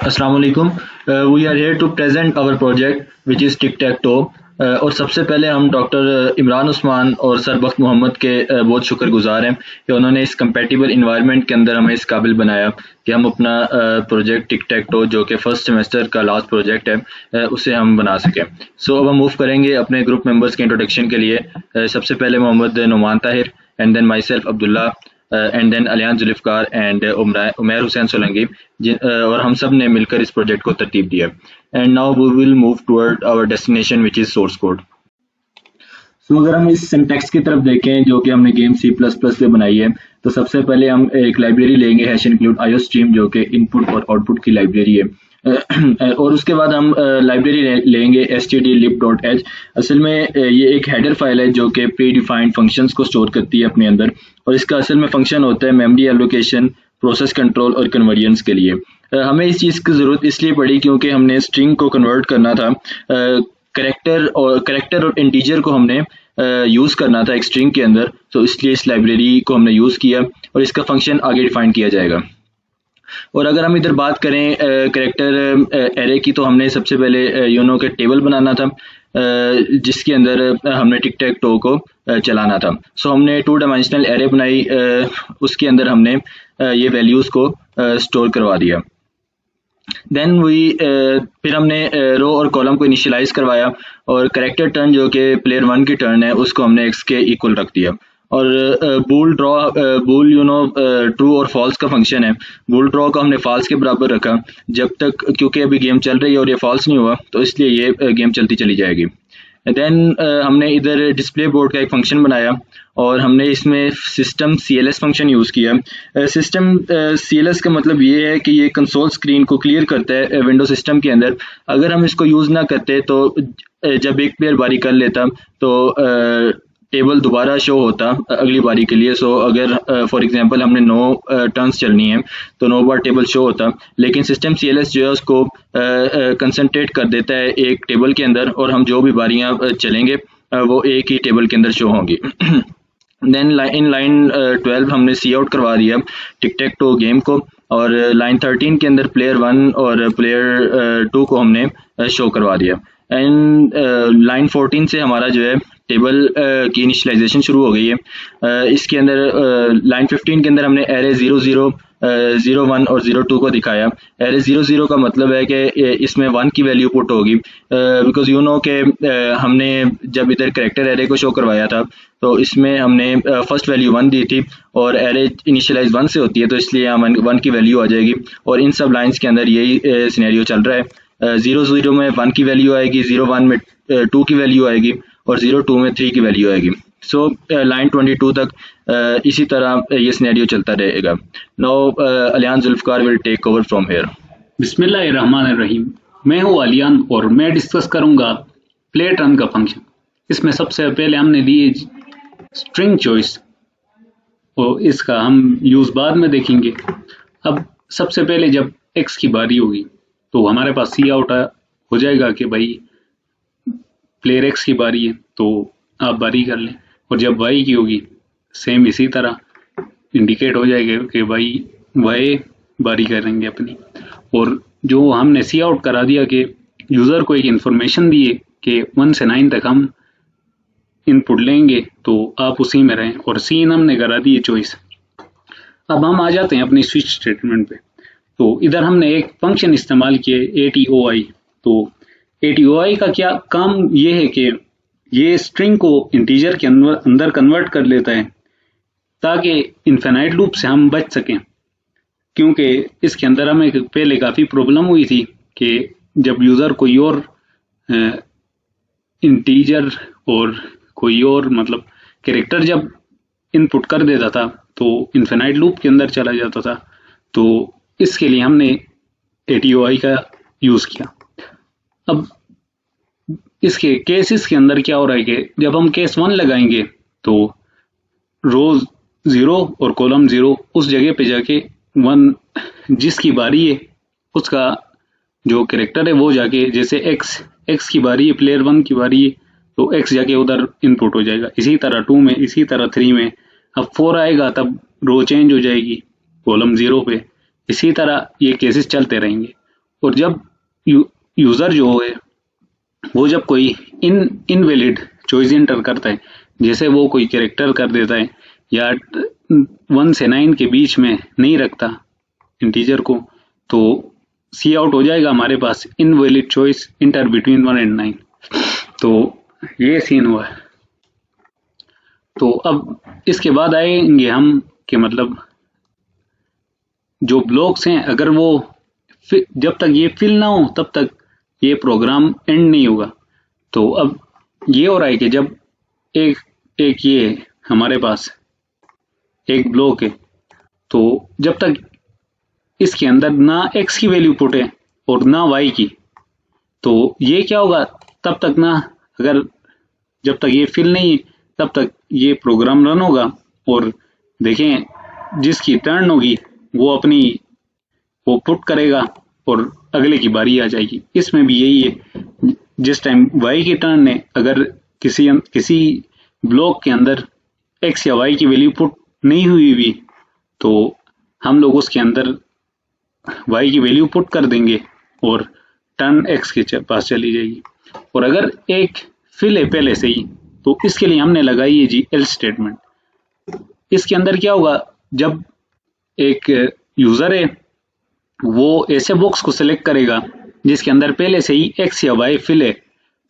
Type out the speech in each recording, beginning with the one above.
अस्सलाम वालेकुम। We are here to present our project which is tic tac toe. और सबसे पहले हम डॉक्टर इमरान उस्मान और सर बख्त मोहम्मद के बहुत शुक्रगुजार हैं कि उन्होंने इस कंपेटिबल इन्वायरमेंट के अंदर हमें इस काबिल बनाया कि हम अपना प्रोजेक्ट टिक टैक टो जो कि फ़र्स्ट सेमेस्टर का लास्ट प्रोजेक्ट है उसे हम बना सकें। अब हम मूव करेंगे अपने ग्रुप मेंबर्स के इंट्रोडक्शन के लिए। सबसे पहले Mohammad Numan Tahir and then myself Abdullah and then Aliyan Zulfiqar and Umair Hussain Solanki, और हम सब ने मिलकर इस प्रोजेक्ट को तरतीब दिया। And now we will move toward our destination which is source code. अगर हम इस सिंटैक्स की तरफ देखें जो कि हमने गेम C++ पे बनाई है, तो सबसे पहले हम एक लाइब्रेरी लेंगे हैश इंक्लूड आईओस्ट्रीम जो कि इनपुट और आउटपुट की लाइब्रेरी है। और उसके बाद हम लाइब्रेरी लेंगे stdlib.h। असल में ये एक हेडर फाइल है जो कि प्री डिफाइंड फंक्शंस को स्टोर करती है अपने अंदर, और इसका असल में फंक्शन होता है मेमोरी एलोकेशन, प्रोसेस कंट्रोल और कन्वर्जन्स के लिए। हमें इस चीज़ की ज़रूरत इसलिए पड़ी क्योंकि हमने स्ट्रिंग को कन्वर्ट करना था, करेक्टर और इंटीजर को हमने यूज़ करना था एक स्ट्रिंग के अंदर, तो इसलिए इस लाइब्रेरी को हमने यूज़ किया और इसका फंक्शन आगे डिफाइन किया जाएगा। और अगर हम इधर बात करें करेक्टर एरे की, तो हमने सबसे पहले यूनो के टेबल बनाना था जिसके अंदर हमने टिक टैक टो को चलाना था। हमने 2 डायमेंशनल एरे बनाई, उसके अंदर हमने ये वैल्यूज़ को स्टोर करवा दिया। देन फिर हमने रो और कॉलम को इनिशियलाइज करवाया और करेक्टर टर्न जो कि प्लेयर 1 की टर्न है उसको हमने x के इक्वल रख दिया। और बूल ट्रू और फॉल्स का फंक्शन है, बूल ड्रॉ को हमने फॉल्स के बराबर रखा जब तक, क्योंकि अभी गेम चल रही है और ये फॉल्स नहीं हुआ तो इसलिए ये गेम चलती चली जाएगी। देन हमने इधर डिस्प्ले बोर्ड का एक फंक्शन बनाया और हमने इसमें सिस्टम CLS फंक्शन यूज़ किया। सिस्टम CLS का मतलब ये है कि ये कंसोल स्क्रीन को क्लियर करता है विंडो सिस्टम के अंदर। अगर हम इसको यूज़ ना करते तो जब एक प्लेयर बारी कर लेता तो टेबल दोबारा शो होता अगली बारी के लिए। अगर फॉर एग्जांपल हमने 9 टर्न्स चलनी है तो 9 बार टेबल शो होता, लेकिन सिस्टम CLS जो है उसको कंसंट्रेट कर देता है एक टेबल के अंदर और हम जो भी बारियां चलेंगे वो एक ही टेबल के अंदर शो होंगी। देन इन लाइन 12 हमने सी आउट करवा दिया टिक टैक टो गेम को, और लाइन 13 के अंदर प्लेयर 1 और प्लेयर 2 को हमने शो करवा दिया। एंड लाइन 14 से हमारा जो है टेबल की इनिशियलाइजेशन शुरू हो गई है। इसके अंदर लाइन 15 के अंदर हमने एरे 0 0 0 1 और 0 2 को दिखाया। एरे 0 0 का मतलब है कि इसमें 1 की वैल्यू पुट होगी, बिकॉज यू नो के हमने जब इधर करेक्टर एरे को शो करवाया था तो इसमें हमने फर्स्ट वैल्यू 1 दी थी और एरे इनिशियलाइज 1 से होती है तो इसलिए यहाँ 1 की वैल्यू आ जाएगी। और इन सब लाइन्स के अंदर यही सिनेरियो चल रहा है। 0 0 में 1 की वैल्यू आएगी, 0 1 में 2 की वैल्यू आएगी और 0 2 में 3 की वैल्यू आएगी। लाइन 22 तक इसी तरह ये सिनेरियो चलता रहेगा। Now Aliyan Zulfiqar will take over from here. बिस्मिल्लाहिर्रहमानिर्रहीम। मैं हूँ अलियान और मैं डिस्कस करूंगा प्ले टर्न का फंक्शन। इसमें सबसे पहले हमने दी स्ट्रिंग चॉइस और इसका हम यूज बाद में देखेंगे। अब सबसे पहले जब x की बारी होगी तो हमारे पास सी आउट हो जाएगा कि भाई प्लेयर x की बारी है तो आप बारी कर लें, और जब y की होगी सेम इसी तरह इंडिकेट हो जाएगा कि भाई y बारी करेंगे अपनी। और जो हमने सी आउट करा दिया कि यूज़र को एक इन्फॉर्मेशन दिए कि 1 से 9 तक हम इनपुट लेंगे तो आप उसी में रहें, और सीन हमने करा दी चॉइस। अब हम आ जाते हैं अपनी स्विच स्टेटमेंट पे। तो इधर हमने एक फंक्शन इस्तेमाल किए ATOI। तो ATOI का क्या काम ये है कि ये स्ट्रिंग को इंटीजर के अंदर कन्वर्ट कर लेता है ताकि इन्फिनाइट लूप से हम बच सकें, क्योंकि इसके अंदर हमें पहले काफ़ी प्रॉब्लम हुई थी कि जब यूज़र कोई और इंटीजर और कोई और मतलब कैरेक्टर जब इनपुट कर देता था तो इन्फिनाइट लूप के अंदर चला जाता था। तो इसके लिए हमने ATOI का यूज़ किया। अब इसके केसेस के अंदर क्या हो रहा है कि जब हम केस 1 लगाएंगे तो रो 0 और कॉलम 0 उस जगह पे जाके 1 जिसकी बारी है उसका जो कैरेक्टर है वो जाके, जैसे x की बारी है, प्लेयर 1 की बारी है तो x जाके उधर इनपुट हो जाएगा। इसी तरह 2 में, इसी तरह 3 में। अब 4 आएगा तब रो चेंज हो जाएगी कॉलम 0 पे। इसी तरह ये केसेस चलते रहेंगे। और जब यूजर जो है वो जब कोई इनवैलिड चॉइस एंटर करता है, जैसे वो कोई कैरेक्टर कर देता है या 1 से 9 के बीच में नहीं रखता इंटीजर को, तो सी आउट हो जाएगा हमारे पास invalid choice enter between 1 and 9। तो ये सीन हुआ है। तो अब इसके बाद आएंगे हम कि मतलब जो ब्लॉक्स हैं अगर वो जब तक ये फिल ना हो तब तक ये प्रोग्राम एंड नहीं होगा। तो अब ये हो रहा है कि जब एक ये हमारे पास एक ब्लॉक है, तो जब तक इसके अंदर ना x की वैल्यू पुट है और ना y की, तो ये क्या होगा तब तक ना, अगर जब तक ये फिल नहीं है तब तक ये प्रोग्राम रन होगा। और देखें जिसकी टर्न होगी वो अपनी वो पुट करेगा और अगले की बारी आ जाएगी। इसमें भी यही है, जिस टाइम y की टर्न है, अगर किसी ब्लॉक के अंदर x या y की वैल्यू पुट नहीं हुई भी तो हम लोग उसके अंदर y की वैल्यू पुट कर देंगे और टर्न x के पास चली जाएगी। और अगर एक फिल है पहले से ही, तो इसके लिए हमने लगाई है जी एल्स स्टेटमेंट। इसके अंदर क्या होगा, जब एक यूजर है वो ऐसे बॉक्स को सिलेक्ट करेगा जिसके अंदर पहले से ही x या y फिल है,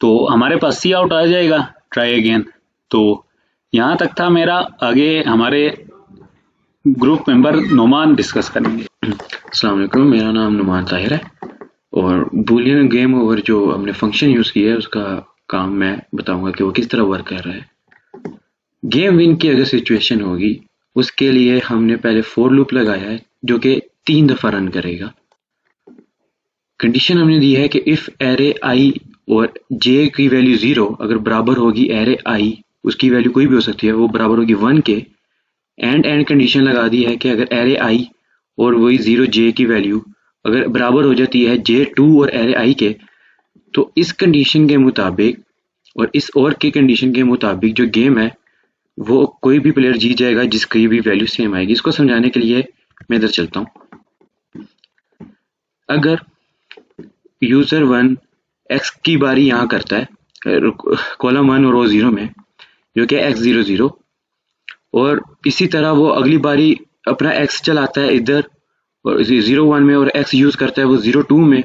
तो हमारे पास सी आउट आ जाएगा ट्राई अगेन। तो यहाँ तक था मेरा, आगे हमारे ग्रुप मेंबर नुमान डिस्कस करेंगे। अस्सलाम वालेकुम, मेरा नाम नुमान ताहिर है और बूलियन गेम ओवर जो हमने फंक्शन यूज़ किया है उसका काम मैं बताऊंगा कि वो किस तरह वर्क कर रहा है। गेम विन की अगर सिचुएशन होगी उसके लिए हमने पहले फॉर लूप लगाया है जो कि 3 दफ़ा रन करेगा। कंडीशन हमने दी है कि इफ़ एरे आई और जे की वैल्यू 0 अगर बराबर होगी एरे आई, उसकी वैल्यू कोई भी हो सकती है, वो बराबर होगी 1 के, एंड कंडीशन लगा दी है कि अगर एरे आई और वही 0 जे की वैल्यू अगर बराबर हो जाती है जे 2 और एरे आई के, तो इस कंडीशन के मुताबिक और इस और की कंडीशन के मुताबिक जो गेम है वो कोई भी प्लेयर जीत जाएगा जिसकी भी वैल्यू सेम आएगी। इसको समझाने के लिए मैं इधर चलता हूँ। अगर यूजर 1 एक्स की बारी यहाँ करता है कॉलम 1 और रो 0 में, जो कि एक्स 0 0, और इसी तरह वो अगली बारी अपना एक्स चलाता है इधर और 0 1 में और एक्स यूज करता है वो 0 2 में,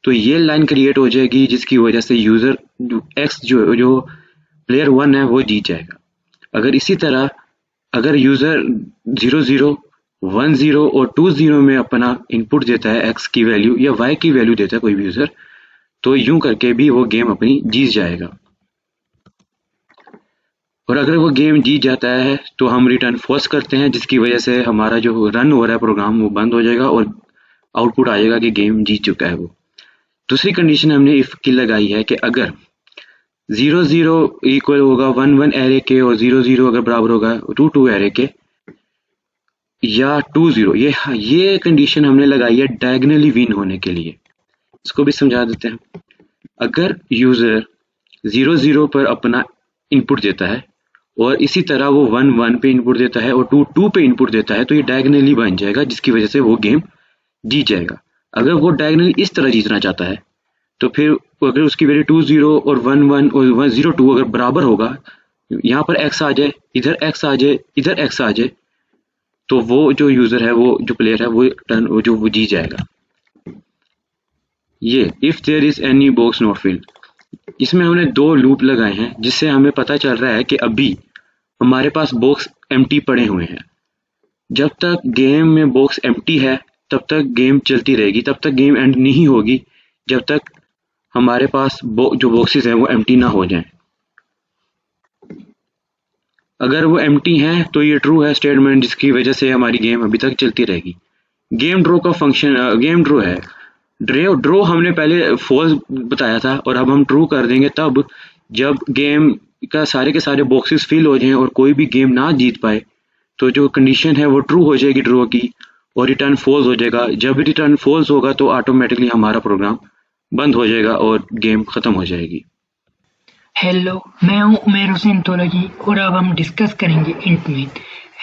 तो ये लाइन क्रिएट हो जाएगी जिसकी वजह से यूजर एक्स जो प्लेयर 1 है वो जीत जाएगा। अगर इसी तरह अगर यूजर 0 0 1 0 और 2 0 में अपना इनपुट देता है एक्स की वैल्यू या वाई की वैल्यू देता है कोई भी यूजर, तो यूं करके भी वो गेम अपनी जीत जाएगा। और अगर वो गेम जीत जाता है तो हम रिटर्न फॉल्स करते हैं जिसकी वजह से हमारा जो रन हो रहा है प्रोग्राम वो बंद हो जाएगा और आउटपुट आ जाएगा कि गेम जीत चुका है वो। दूसरी कंडीशन हमने इफ की लगाई है कि अगर 0 0 इक्वल होगा 1 1 एरे के और 0 0 अगर बराबर होगा 2 2 एरे के या 2 0, ये कंडीशन हमने लगाई है डायगोनली विन होने के लिए। इसको भी समझा देते हैं। अगर यूजर 0 0 पर अपना इनपुट देता है और इसी तरह वो 1 1 पे इनपुट देता है और 2 2 पे इनपुट देता है, तो ये डायगोनली बन जाएगा जिसकी वजह से वो गेम जीत जाएगा। अगर वो डायगोनली इस तरह जीतना चाहता है तो फिर अगर उसकी वैल्यू 2 0 और 1 1 और 1 0 2 अगर बराबर होगा, यहाँ पर एक्स आ जाए, इधर एक्स आ जाए, इधर एक्स आ जाए, तो वो जो यूजर है, वो जो प्लेयर है, वो जीत जाएगा। ये if there is any box not filled, इसमें हमने 2 लूप लगाए हैं जिससे हमें पता चल रहा है कि अभी हमारे पास बॉक्स एम्प्टी पड़े हुए हैं। जब तक गेम में बॉक्स एम्प्टी है तब तक गेम चलती रहेगी, तब तक गेम एंड नहीं होगी जब तक हमारे पास जो बॉक्सेस हैं वो एम्प्टी ना हो जाएं। अगर वो एम्प्टी हैं तो ये ट्रू है स्टेटमेंट, जिसकी वजह से हमारी गेम अभी तक चलती रहेगी। गेम ड्रॉ का फंक्शन गेम ड्रॉ है। ड्रॉ हमने पहले फॉल्स बताया था और अब हम ट्रू कर देंगे तब जब गेम का सारे के सारे बॉक्सेस फिल हो जाएं और कोई भी गेम ना जीत पाए, तो जो कंडीशन है वो ट्रू हो जाएगी ड्रॉ की और रिटर्न फॉल्स हो जाएगा। जब रिटर्न फॉल्स होगा तो ऑटोमेटिकली हमारा प्रोग्राम बंद हो जाएगा और गेम खत्म हो जाएगी। हेलो, मैं हूं उमेर हुसैन तोलगी और अब हम डिस्कस करेंगे इंट मेन।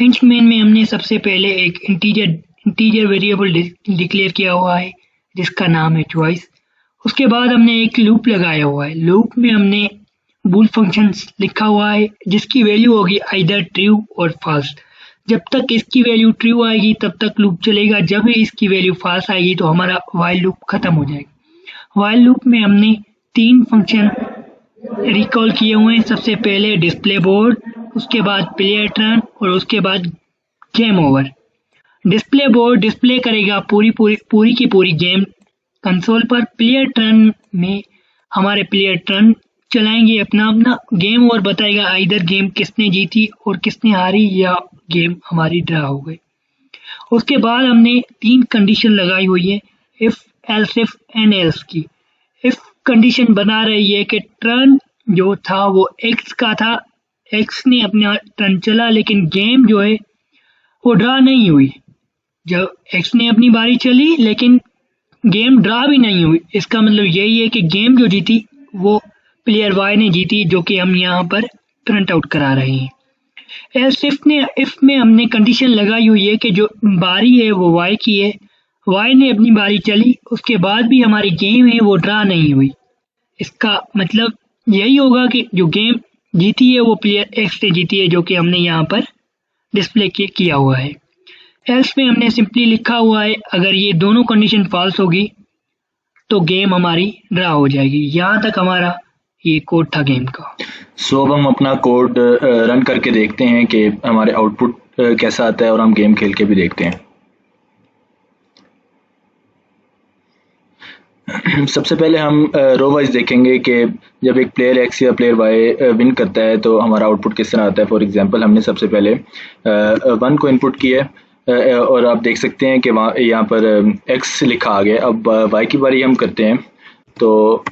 इंट मेन में हमने सबसे पहले एक इंटीजर वेरिएबल डिक्लेयर किया हुआ है जिसका नाम है चॉइस। उसके बाद हमने एक लूप लगाया हुआ है। लूप में हमने बूल फंक्शंस लिखा हुआ है जिसकी वैल्यू होगी आइदर ट्रू और फॉल्स। जब तक इसकी वैल्यू ट्रू आएगी तब तक लूप चलेगा। जब इसकी वैल्यू फॉल्स आएगी तो हमारा व्हाइल लूप खत्म हो जाएगा। व्हाइल लूप में हमने 3 फंक्शन रिकॉल किए हुए हैं। सबसे पहले डिस्प्ले बोर्ड, उसके बाद प्लेयर टर्न और उसके बाद game over. Display board display करेगा पूरी की पूरी गेम कंसोल पर। प्लेयर टर्न में हमारे प्लेयर टर्न चलाएंगे अपना गेम ओवर बताएगा आइदर गेम किसने जीती और किसने हारी या गेम हमारी ड्रा हो गई। उसके बाद हमने 3 कंडीशन लगाई हुई है if else if and else की। इफ कंडीशन बना रही है कि टर्न जो था वो एक्स का था, एक्स ने अपना टर्न चला लेकिन गेम जो है वो ड्रा नहीं हुई। जब एक्स ने अपनी बारी चली लेकिन गेम ड्रा भी नहीं हुई, इसका मतलब यही है कि गेम जो जीती वो प्लेयर वाई ने जीती, जो कि हम यहाँ पर प्रिंट आउट करा रहे हैं। एल्स इफ में हमने कंडीशन लगाई हुई है कि जो बारी है वो वाई की है, वाई ने अपनी बारी चली, उसके बाद भी हमारी गेम है वो ड्रा नहीं हुई। इसका मतलब यही होगा कि जो गेम जीती है वो प्लेयर एक्स ने जीती है, जो कि हमने यहाँ पर डिस्प्ले किया हुआ है। एल्स में हमने सिंपली लिखा हुआ है अगर ये दोनों कंडीशन फॉल्स होगी तो गेम हमारी ड्रा हो जाएगी। यहाँ तक हमारा ये कोड था गेम का। सो अब हम अपना कोड रन करके देखते हैं कि हमारे आउटपुट कैसा आता है और हम गेम खेल के भी देखते हैं। सबसे पहले हम रो वाइज देखेंगे कि जब एक प्लेयर एक्स या प्लेयर वाई विन करता है तो हमारा आउटपुट किस तरह आता है। फॉर एग्जांपल हमने सबसे पहले 1 को इनपुट किया और आप देख सकते हैं कि वहाँ यहाँ पर एक्स लिखा आ गया। अब वाई की बारी हम करते हैं तो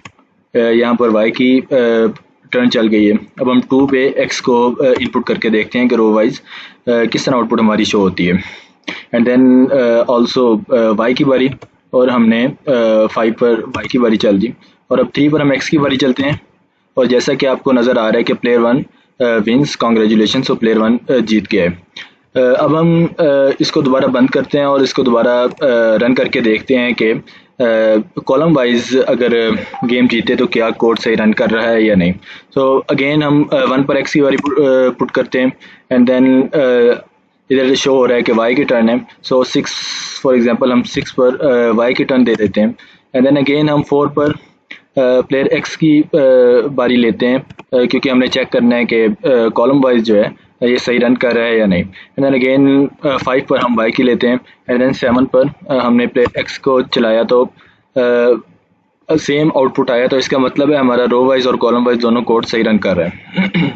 यहाँ पर वाई की टर्न चल गई है। अब हम 2 पे एक्स को इनपुट करके देखते हैं कि रो वाइज किस तरह आउटपुट हमारी शो होती है। एंड देन ऑल्सो वाई की बारी और हमने 5 पर वाई की बारी चल दी और अब 3 पर हम एक्स की बारी चलते हैं और जैसा कि आपको नज़र आ रहा है कि player 1 wins, congratulation, so player 1 जीत गया है। अब हम इसको दोबारा बंद करते हैं और इसको दोबारा रन करके देखते हैं कि कॉलम वाइज अगर गेम जीते तो क्या कोड सही रन कर रहा है या नहीं। सो अगेन हम 1 पर एक्स की बारी पुट करते हैं एंड देन इधर शो हो रहा है कि वाई की टर्न है। सो 6 फॉर एग्जांपल हम 6 पर वाई की टर्न दे देते हैं एंड देन अगेन हम 4 पर प्लेयर एक्स की बारी लेते हैं क्योंकि हमने चेक करना है कि कॉलम वाइज जो है ये सही रन कर रहा है या नहीं। एंड देन अगेन 5 पर हम वाई की लेते हैं एंड देन 7 पर हमने प्लेयर एक्स को चलाया तो सेम आउटपुट आया। तो इसका मतलब है हमारा रो वाइज और कॉलम वाइज दोनों कोड सही रन कर रहे हैं।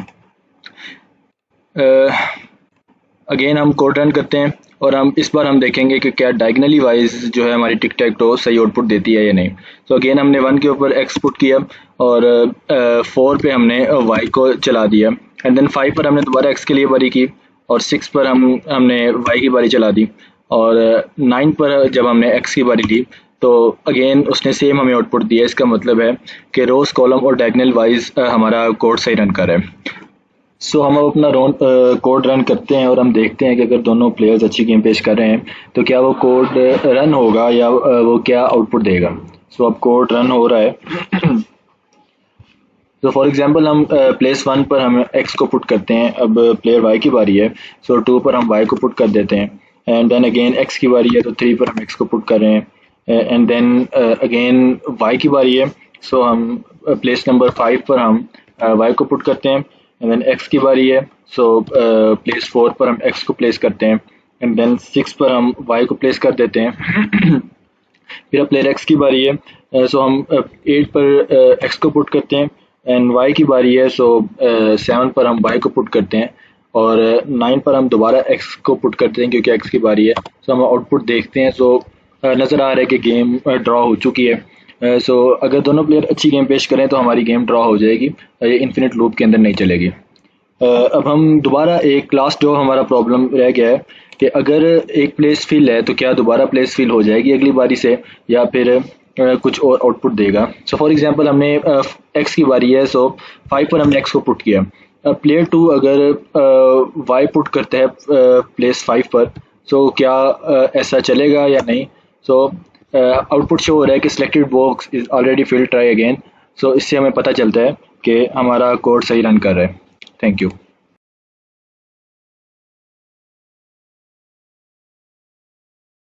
अगेन हम कोड रन करते हैं और हम इस बार हम देखेंगे कि क्या डायगनली वाइज जो है हमारी टिक टैक टो सही आउटपुट देती है या नहीं। तो अगेन हमने 1 के ऊपर एक्स पुट किया और 4 पे हमने वाई को चला दिया एंड देन 5 पर हमने दोबारा एक्स के लिए बारी की और 6 पर हमने वाई की बारी चला दी और 9 पर जब हमने एक्स की बारी ली तो अगेन उसने सेम हमें आउटपुट दिया। इसका मतलब है कि रोज, कॉलम और डायगनल वाइज हमारा कोड सही रन कर रहा है। सो हम अब अपना कोड रन करते हैं और हम देखते हैं कि अगर दोनों प्लेयर्स अच्छी गेम पेश कर रहे हैं तो क्या वो कोड रन होगा या वो क्या आउटपुट देगा। सो अब कोड रन हो रहा है। तो फॉर एग्जांपल हम प्लेस 1 पर हम एक्स को पुट करते हैं। अब प्लेयर वाई की बारी है सो 2 पर हम वाई को पुट कर देते हैं एंड देन अगेन एक्स की बारी है तो 3 पर हम एक्स को पुट कर रहे हैं एंड देन अगेन वाई की बारी है सो हम प्लेस नंबर 5 पर हम वाई को पुट करते हैं एंड देन एक्स की बारी है सो प्लेस 4 पर हम एक्स को प्लेस करते हैं एंड देन 6 पर हम वाई को प्लेस कर देते हैं। फिर प्लेयर एक्स की बारी है सो हम 8 पर एक्स को पुट करते हैं एंड वाई की बारी है सो 7 पर हम वाई को पुट करते हैं और 9 पर हम दोबारा एक्स को पुट करते हैं क्योंकि एक्स की बारी है। सो हम आउटपुट देखते हैं सो नज़र आ रहा है कि गेम ड्रॉ हो चुकी है। सो अगर दोनों प्लेयर अच्छी गेम पेश करें तो हमारी गेम ड्रॉ हो जाएगी, ये इन्फिनिट लूप के अंदर नहीं चलेगी। अब हम दोबारा एक लास्ट जो हमारा प्रॉब्लम रह गया है कि अगर एक प्लेस फिल है तो क्या दोबारा प्लेस फिल हो जाएगी अगली बारी से या फिर कुछ और आउटपुट देगा। सो फॉर एग्जांपल हमने एक्स की बारी है सो 5 पर हमने एक्स को पुट किया। प्लेयर 2 अगर वाई पुट करता है प्लेस 5 पर सो क्या ऐसा चलेगा या नहीं। सो आउटपुट शो हो रहा है कि selected box is already filled, try again. So इससे हमें पता चलता है कि हमारा कोड सही रन कर रहा है। Thank you.